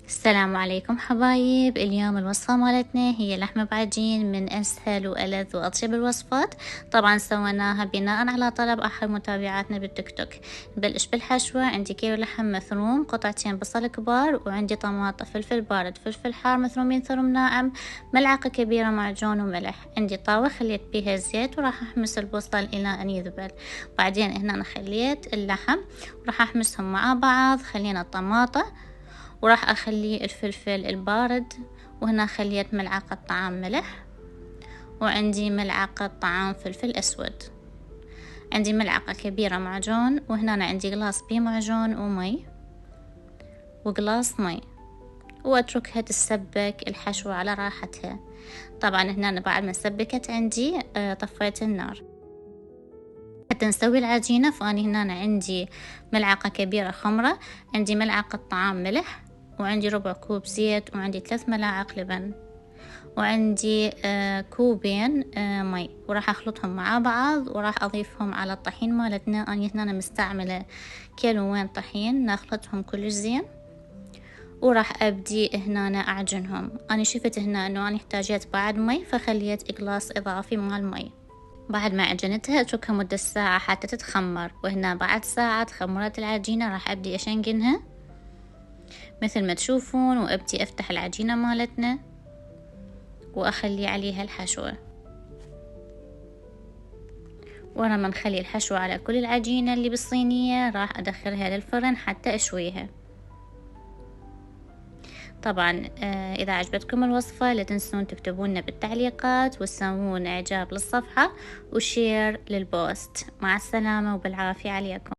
السلام عليكم حبايب. اليوم الوصفة مالتنا هي لحمة بعجين من أسهل وألذ وأطيب الوصفات. طبعا سويناها بناء على طلب أحد متابعاتنا بالتيك توك. نبلش بالحشوة. عندي كيلو لحم مثروم، قطعتين بصل كبار، وعندي طماطة، فلفل بارد، فلفل حار مثرومين ثوم ناعم، ملعقة كبيرة معجون وملح. عندي طاوة خليت بيها الزيت وراح أحمس البصل إلى أن يذبل. بعدين هنا أنا خليت اللحم وراح أحمسهم مع بعض. خلينا الطماطة وراح أخلي الفلفل البارد، وهنا خليت ملعقة طعام ملح، وعندي ملعقة طعام فلفل أسود، عندي ملعقة كبيرة معجون، وهنا أنا عندي قلاص بيه معجون ومي وقلاص مي، وأتركها تسبك الحشوة على راحتها. طبعا هنا أنا بعد ما سبكت عندي طفيت النار. حتى نسوي العجينة فأني هنا أنا عندي ملعقة كبيرة خمرة، عندي ملعقة طعام ملح، وعندي ربع كوب زيت، وعندي 3 ملاعق لبن، وعندي كوبين مي، وراح أخلطهم مع بعض وراح أضيفهم على الطحين مالتنا. أنا هنا مستعملة كيلوين طحين، نخلطهم كلش زين، وراح أبدي هنا أعجنهم. أنا شفت هنا أنه أنا احتاجت بعد مي فخليت إقلاص إضافي مال مي. بعد ما عجنتها اتركها مدة ساعة حتى تتخمر، وهنا بعد ساعة تخمرت العجينة راح أبدي أشنقنها مثل ما تشوفون، وأبدي أفتح العجينة مالتنا وأخلي عليها الحشوة. ورا ما نخلي الحشوة على كل العجينة اللي بالصينية راح أدخلها للفرن حتى أشويها. طبعا إذا عجبتكم الوصفة لا تنسون تكتبون بالتعليقات وتسوون إعجاب للصفحة وشير للبوست. مع السلامة وبالعافية عليكم.